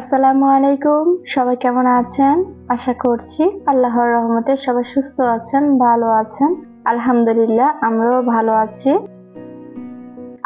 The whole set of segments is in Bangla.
আসসালামু আলাইকুম। সবাই কেমন আছেন? আশা করছি আল্লাহর রহমতে সবাই সুস্থ আছেন, ভালো আছেন। আলহামদুলিল্লাহ, আমরাও ভালো আছি।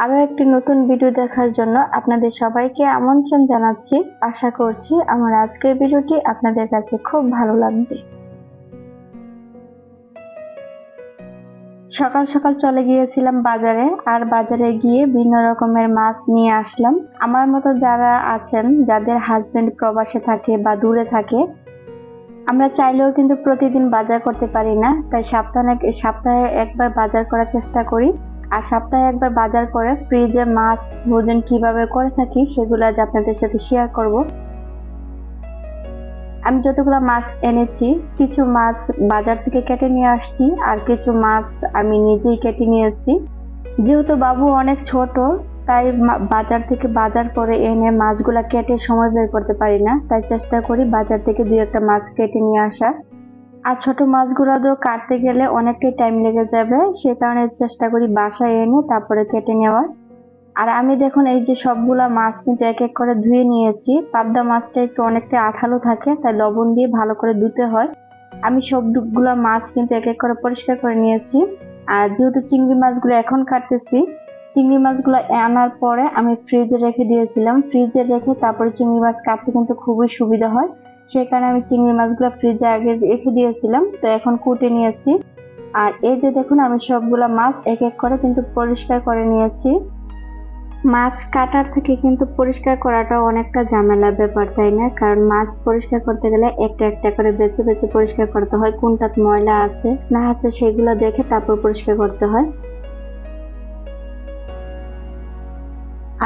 আরো একটি নতুন ভিডিও দেখার জন্য আপনাদের সবাইকে আমন্ত্রণ জানাচ্ছি। আশা করছি আমার আজকের ভিডিওটি আপনাদের কাছে খুব ভালো লাগবে। সকাল সকাল চলে গিয়েছিলাম বাজারে, আর বাজারে গিয়ে বিভিন্ন রকমের মাছ নিয়ে আসলাম। আমার মতো যারা আছেন, যাদের হাজবেন্ড প্রবাসে থাকে বা দূরে থাকে, আমরা চাইলেও কিন্তু প্রতিদিন বাজার করতে পারি না। তাই সপ্তাহে একবার বাজার করার চেষ্টা করি। আর সপ্তাহে একবার বাজার করে ফ্রিজে মাছ ভোজন কিভাবে করে থাকি সেগুলো আজ আপনাদের সাথে শেয়ার করব। আমি যতগুলো মাছ এনেছি, কিছু মাছ বাজার থেকে কেটে নিয়ে আসছি, আর কিছু মাছ আমি নিজেই কেটে নিয়েছি। যেহেতু বাবু অনেক ছোট, তাই বাজার থেকে বাজার করে এনে মাছগুলা কেটে সময় বের করতে পারি না। তাই চেষ্টা করি বাজার থেকে দুই একটা মাছ কেটে নিয়ে আসার। আর ছোট মাছগুলো তো কাটতে গেলে অনেকটাই টাইম লেগে যাবে, সে কারণে চেষ্টা করি বাসায় এনে তারপরে কেটে নেওয়ার। আর আমি দেখুন এই যে সবগুলা মাছ কিন্তু এক এক করে ধুয়ে নিয়েছি। পাবদা মাছটা একটু অনেকটা আঠালো থাকে, তাই লবণ দিয়ে ভালো করে ধুতে হয়। আমি সবগুলা মাছ কিন্তু এক এক করে পরিষ্কার করে নিয়েছি। আর যেহেতু চিংড়ি মাছগুলো এখন কাটতেছি, চিংড়ি মাছগুলো আনার পরে আমি ফ্রিজে রেখে দিয়েছিলাম। ফ্রিজে রেখে তারপরে চিংড়ি মাছ কাটতে কিন্তু খুবই সুবিধা হয়, সেই কারণে আমি চিংড়ি মাছগুলো ফ্রিজে আগে রেখে দিয়েছিলাম। তো এখন কুটে নিয়েছি। আর এই যে দেখুন আমি সবগুলা মাছ এক এক করে কিন্তু পরিষ্কার করে নিয়েছি। মাছ কাটার থেকে কিন্তু পরিষ্কার করাটা অনেকটা ঝামেলার ব্যাপার, তাই না? কারণ মাছ পরিষ্কার করতে গেলে একটা একটা করে বেছে বেছে পরিষ্কার করতে হয়, কোনটাত ময়লা আছে না আছে সেগুলো দেখে তারপর পরিষ্কার করতে হয়।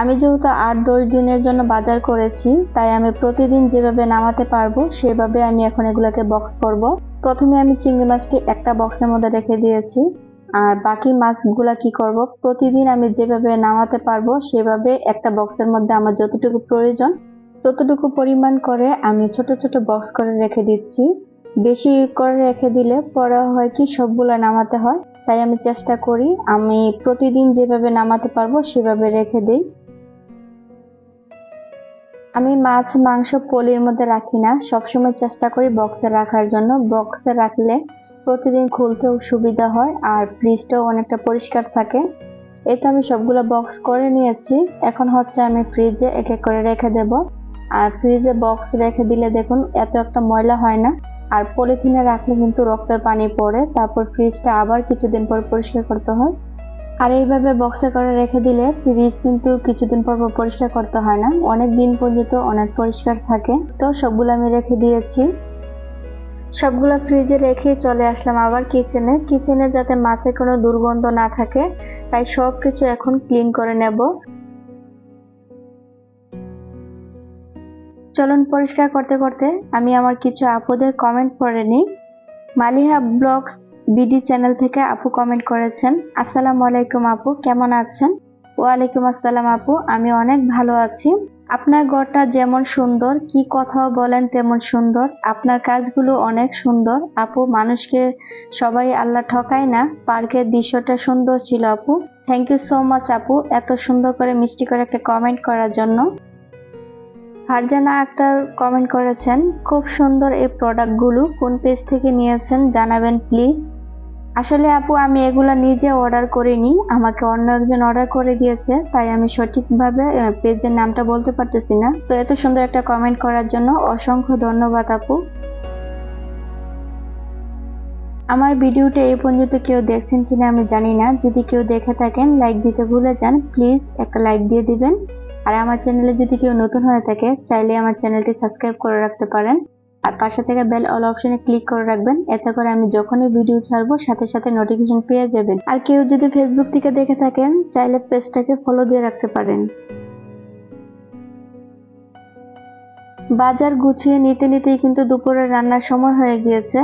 আমি যেহেতু 8-10 দিনের জন্য বাজার করেছি, তাই আমি প্রতিদিন যেভাবে নামাতে পারবো সেভাবে আমি এখন এগুলোকে বক্স করব। প্রথমে আমি চিংড়ি মাছটি একটা বক্সের মধ্যে রেখে দিয়েছি। আর বাকি মাছগুলা কি করব, প্রতিদিন আমি যেভাবে নামাতে পারবো সেভাবে একটা বক্সের মধ্যে আমার যতটুকু প্রয়োজন ততটুকু পরিমাণ করে আমি ছোট ছোট বক্স করে রেখে দিচ্ছি। বেশি করে রেখে দিলে পরে হয় কি সবগুলো নামাতে হয়, তাই আমি চেষ্টা করি আমি প্রতিদিন যেভাবে নামাতে পারবো সেভাবে রেখে দিই। আমি মাছ মাংস পলির মধ্যে রাখি না, সবসময় চেষ্টা করি বক্সে রাখার জন্য। বক্সে রাখলে প্রতিদিন খুলতেও সুবিধা হয় আর ফ্রিজটাও অনেকটা পরিষ্কার থাকে। এতে আমি সবগুলো বক্স করে নিয়েছি। এখন হচ্ছে আমি ফ্রিজে এক এক করে রেখে দেব। আর ফ্রিজে বক্স রেখে দিলে দেখুন এত একটা ময়লা হয় না। আর পলিথিনে রাখলে কিন্তু রক্তের পানি পড়ে, তারপর ফ্রিজটা আবার কিছুদিন পর পরিষ্কার করতে হয়। আর এইভাবে বক্সে করে রেখে দিলে ফ্রিজ কিন্তু কিছুদিন পর পর পরিষ্কার করতে হয় না, অনেক দিন পর্যন্ত অনেক পরিষ্কার থাকে। তো সবগুলো আমি রেখে দিয়েছি। সবগুলো ফ্রিজে রেখে চলে আসলাম আবার কিচেনে যাতে মাছের কোনো দুর্গন্ধ না থাকে, তাই সবকিছু এখন ক্লিন করে নেব। চলুন পরিষ্কার করতে করতে আমি আমার কিছু আপুদের কমেন্ট পড়ে নিই। মালিহা ব্লগস বিডি চ্যানেল থেকে আপু কমেন্ট করেছেন, আসসালামু আলাইকুম আপু, কেমন আছেন? ওয়ালাইকুম আসসালাম আপু, আমি অনেক ভালো আছি। আপনার ঘরটা যেমন সুন্দর, কি কথাও বলেন তেমন সুন্দর। আপনার কাজগুলো অনেক সুন্দর আপু, মানুষকে সবাই আল্লাহ ঠকায় না। পার্কের দৃশ্যটা সুন্দর ছিল আপু। থ্যাংক ইউ সো মাচ আপু, এত সুন্দর করে মিষ্টি করে একটা কমেন্ট করার জন্য। ফারজানা আক্তার কমেন্ট করেছেন, খুব সুন্দর এই প্রোডাক্টগুলো, কোন পেজ থেকে নিয়েছেন জানাবেন প্লিজ। আসলে আপু আমি এগুলা নিজে অর্ডার করিনি, আমাকে অন্য একজন অর্ডার করে দিয়েছে, তাই আমি সঠিকভাবে পেজের নামটা বলতে পারতেছি না। তো এত সুন্দর একটা কমেন্ট করার জন্য অসংখ্য ধন্যবাদ আপু। আমার ভিডিওটা এই পর্যন্ত কেউ দেখছেন কিনা আমি জানি না, যদি কেউ দেখে থাকেন লাইক দিতে ভুলে যান, প্লিজ একটা লাইক দিয়ে দিবেন। আর আমার চ্যানেলে যদি কেউ নতুন হয়ে থাকে চাইলে আমার চ্যানেলটি সাবস্ক্রাইব করে রাখতে পারেন। আর পাশে থেকে বেল অল অপশনে ক্লিক করে রাখবেন, এতে করে আমি যখনই ভিডিও ছাড়বো সাথে সাথে নোটিফিকেশন পেয়ে যাবেন। আর কেউ যদি ফেসবুক থেকে দেখে থাকেন চাইলে পেজটাকে ফলো দিয়ে রাখতে পারেন। বাজার গুছিয়ে নিতে নিতেই কিন্তু দুপুরের রান্নার সময় হয়ে গিয়েছে।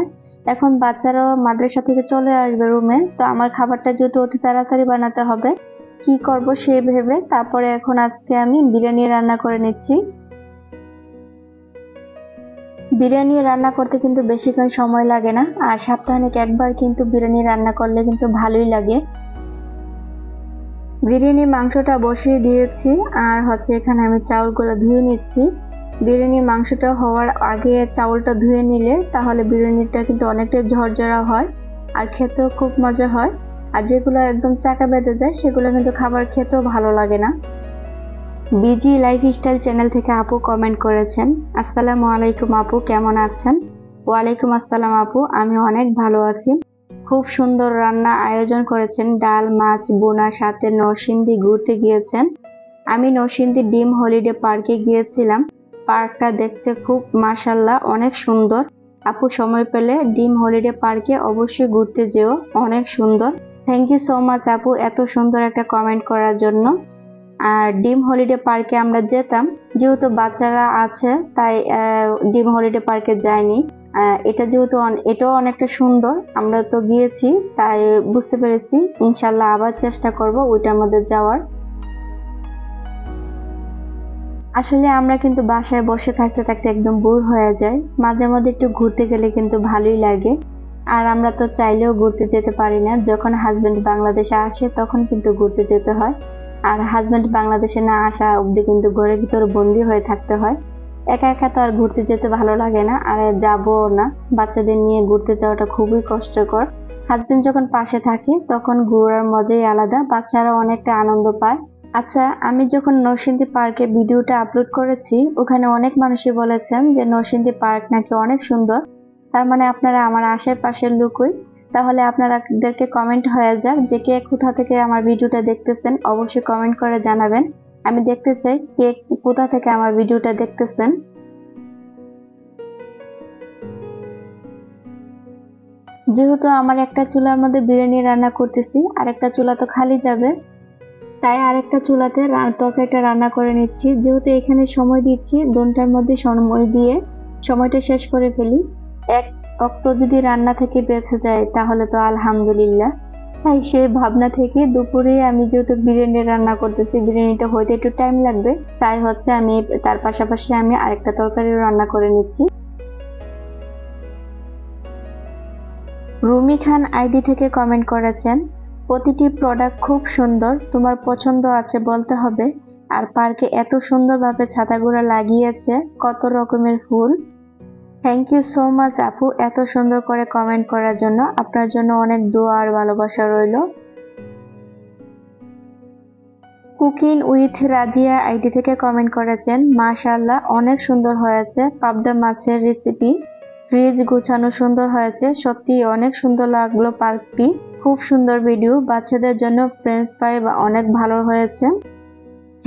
এখন বাচ্চারাও মাদ্রাসা থেকে চলে আসবে রুমে, তো আমার খাবারটা যেহেতু অতি তাড়াতাড়ি বানাতে হবে, কি করব সে ভেবে তারপরে এখন আজকে আমি বিরিয়ানি রান্না করে নিচ্ছি। বিরিয়ানি রান্না করতে কিন্তু বেশিক্ষণ সময় লাগে না, আর সপ্তাহে একবার কিন্তু বিরিয়ানি রান্না করলে কিন্তু ভালোই লাগে। বিরিয়ানির মাংসটা বসিয়ে দিয়েছি, আর হচ্ছে এখানে আমি চাউলগুলো ধুয়ে নিচ্ছি। বিরিয়ানি মাংসটা হওয়ার আগে চাউলটা ধুয়ে নিলে তাহলে বিরিয়ানিটা কিন্তু অনেকটা ঝরঝরা হয় আর খেতেও খুব মজা হয়। আর যেগুলো একদম চাকা বেঁধে যায় সেগুলো কিন্তু খাবার খেতেও ভালো লাগে না। বিজি লাইফস্টাইল চ্যানেল থেকে আপু কমেন্ট করেছেন, আসসালামু আলাইকুম আপু, কেমন আছেন? ওয়ালাইকুম আসসালাম আপু, আমি অনেক ভালো আছি। খুব সুন্দর রান্না আয়োজন করেছেন, ডাল মাছ বোনা, সাথে নরসিংদী ঘুরতে গিয়েছেন। আমি নরসিংদী ডিম হলিডে পার্কে গিয়েছিলাম। পার্কটা দেখতে খুব মাশাআল্লাহ অনেক সুন্দর। আপু সময় পেলে ডিম হলিডে পার্কে অবশ্যই ঘুরতে যেও, অনেক সুন্দর। থ্যাংক ইউ সো মাচ আপু এত সুন্দর একটা কমেন্ট করার জন্য। আর ডিম হলিডে পার্কে আমরা যেতাম, যেহেতু বাচ্চারা আছে তাই ডিম হলিডে পার্কে যাইনি। এটা যেহেতু এটাও অনেকটা সুন্দর, আমরা তো গিয়েছি তাই বুঝতে পেরেছি। ইনশাল্লাহ আবার চেষ্টা করব ওইটার মধ্যে যাওয়ার। আসলে আমরা কিন্তু বাসায় বসে থাকতে থাকতে একদম বোর হয়ে যায়, মাঝে মধ্যে একটু ঘুরতে গেলে কিন্তু ভালোই লাগে। আর আমরা তো চাইলেও ঘুরতে যেতে পারি না, যখন হাজবেন্ড বাংলাদেশে আসে তখন কিন্তু ঘুরতে যেতে হয়। আর হাজবেন্ড বাংলাদেশে না আসা অবধি কিন্তু ঘরের ভিতরে বন্দি হয়ে থাকতে হয়। একা একা তো আর ঘুরতে যেতে ভালো লাগে না, আর যাবো না। বাচ্চাদের নিয়ে ঘুরতে যাওয়াটা খুবই কষ্টকর। হাজবেন্ড যখন পাশে থাকে তখন ঘোরার মজাই আলাদা, বাচ্চারা অনেকটা আনন্দ পায়। আচ্ছা, আমি যখন নরসিংদী পার্কে ভিডিওটা আপলোড করেছি ওখানে অনেক মানুষই বলেছেন যে নরসিংদী পার্ক নাকি অনেক সুন্দর। তার মানে আপনারা আমার আশেপাশের লোকই। তাহলে আপনাদেরকে কমেন্ট হয়ে যাক যে কে কোথা থেকে আমার ভিডিওটা দেখতেছেন, অবশ্যই কমেন্ট করে জানাবেন। আমি দেখতে চাই কে কোথা থেকে আমার ভিডিওটা দেখতেছেন। যেহেতু আমার একটা চুলার মধ্যে বিরিয়ানি রান্না করতেছি আর একটা চুলা তো খালি যাবে, তাই আরেকটা চুলাতে তরকারিটা রান্না করে নিচ্ছি। যেহেতু এখানে সময় দিচ্ছি, দোনটার মধ্যে সময় দিয়ে সময়টা শেষ করে ফেলি। এক অক্ত যদি রান্না থেকে বেঁচে যায় তাহলে তো আলহামদুলিল্লাহ। তাই সেই ভাবনা থেকে দুপুরে আমি যেহেতু বিরিয়ানি রান্না করতেছি, বিরিয়ানিটা হইতে একটু টাইম লাগবে, তাই হচ্ছে আমি তার পাশাপাশি আমি আরেকটা তরকারি রান্না করে নিচ্ছি। রুমি খান আইডি থেকে কমেন্ট করেছেন, প্রতিটি প্রোডাক্ট খুব সুন্দর, তোমার পছন্দ আছে বলতে হবে। আর পার্কে এত সুন্দরভাবে ছাতাগুলো লাগিয়েছে, কত রকমের ফুল। থ্যাংক ইউ সো মাচ আপু এত সুন্দর করে কমেন্ট করার জন্য। আপনার জন্য অনেক দোয়া আর ভালোবাসা রইল। কুকিং উইথ রাজিয়া আইডি থেকে কমেন্ট করেছেন, মাশাআল্লাহ অনেক সুন্দর হয়েছে, পাবদা মাছের রেসিপি, ফ্রিজ গুছানো সুন্দর হয়েছে, সত্যি অনেক সুন্দর লাগলো পার্কটি, খুব সুন্দর ভিডিও, বাচ্চাদের জন্য ফ্রেঞ্চ ফ্রাই অনেক ভালো হয়েছে।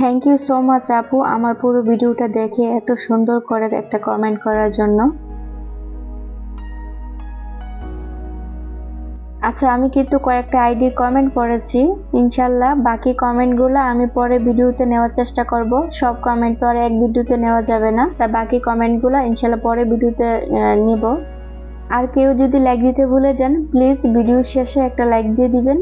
থ্যাংক ইউ সো মাচ আপু আমার পুরো ভিডিওটা দেখে এত সুন্দর করে একটা কমেন্ট করার জন্য। আচ্ছা, আমি কিন্তু কয়েকটা আইডির কমেন্ট পড়েছি, ইনশাল্লাহ বাকি কমেন্টগুলো আমি পরে ভিডিওতে নেওয়ার চেষ্টা করব। সব কমেন্ট তো আর এক ভিডিওতে নেওয়া যাবে না, তাই বাকি কমেন্টগুলো ইনশাল্লাহ পরে ভিডিওতে নিব। আর কেউ যদি লাইক দিতে ভুলে যান প্লিজ ভিডিওর শেষে একটা লাইক দিয়ে দিবেন।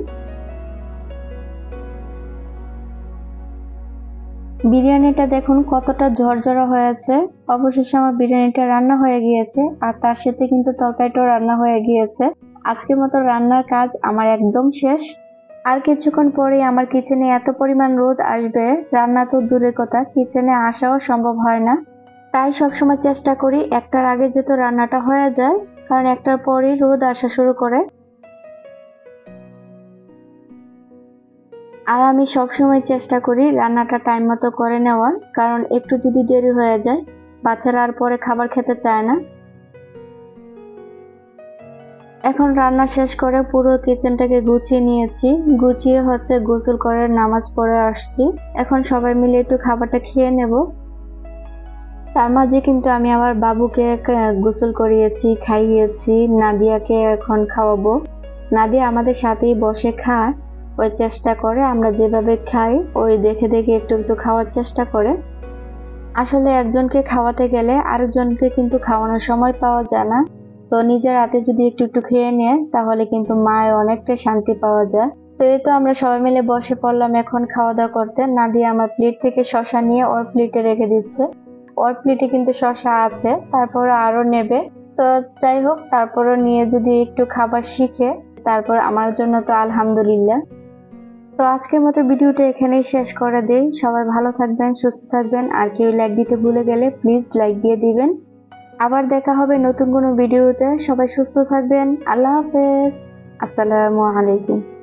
বিরিয়ানিটা দেখুন কতটা ঝরঝরা হয়েছে। অবশেষে আমার বিরিয়ানিটা রান্না হয়ে গিয়েছে আর তার সাথে কিন্তু তরকারিটাও রান্না হয়ে গিয়েছে। আজকের মতো রান্নার কাজ আমার একদম শেষ। আর কিছুক্ষণ পরেই আমার কিচেনে এত পরিমাণ রোদ আসবে, রান্না তো দূরের কথা, কিচেনে আসাও সম্ভব হয় না। তাই সবসময় চেষ্টা করি একটার আগে যেহেতু রান্নাটা হয়ে যায়, কারণ একটার পরেই রোদ আসা শুরু করে। আর আমি সবসময় চেষ্টা করি রান্নাটা টাইম মতো করে নেওয়ার, কারণ একটু যদি দেরি হয়ে যায় বাচ্চারা আর পরে খাবার খেতে চায় না। এখন রান্না শেষ করে পুরো কিচেনটাকে গুছিয়ে নিয়েছি, গুছিয়ে হচ্ছে গোসল করে নামাজ পড়ে আসছি। এখন সবাই মিলে একটু খাবারটা খেয়ে নেব। তার মাঝে কিন্তু আমি আমার বাবুকে গোসল করিয়েছি, খাইয়েছি, নাদিয়াকে এখন খাওয়াবো। নাদিয়া আমাদের সাথেই বসে খায়, ওই চেষ্টা করে আমরা যেভাবে খাই ওই দেখে দেখে একটু একটু খাওয়ার চেষ্টা করে। আসলে একজনকে খাওয়াতে গেলে আরেকজনকে কিন্তু খাওয়ানোর সময় পাওয়া যায় না, তো নিজের হাতে যদি একটু একটু খেয়ে নেয় তাহলে কিন্তু মায়ের অনেকটা শান্তি পাওয়া যায়। তো এই তো আমরা সবাই মিলে বসে পড়লাম এখন খাওয়া দাওয়া করতে। নাদিয়া আমার প্লেট থেকে শসা নিয়ে ওর প্লেটে রেখে দিচ্ছে, ওর প্লেটে কিন্তু শসা আছে, তারপরে আরো নেবে। তো যাই হোক, তারপরও নিয়ে যদি একটু খাবার শিখে তারপর আমার জন্য তো আলহামদুলিল্লাহ। তো আজকের মতো ভিডিওটা এখানেই শেষ করে দেই। সবাই ভালো থাকবেন, সুস্থ থাকবেন, আর কেউ লাইক দিতে ভুলে গেলে প্লিজ লাইক দিয়ে দিবেন। আবার দেখা হবে নতুন কোনো ভিডিওতে। সবাই সুস্থ থাকবেন। আল্লাহ হাফেজ। আসসালামু আলাইকুম।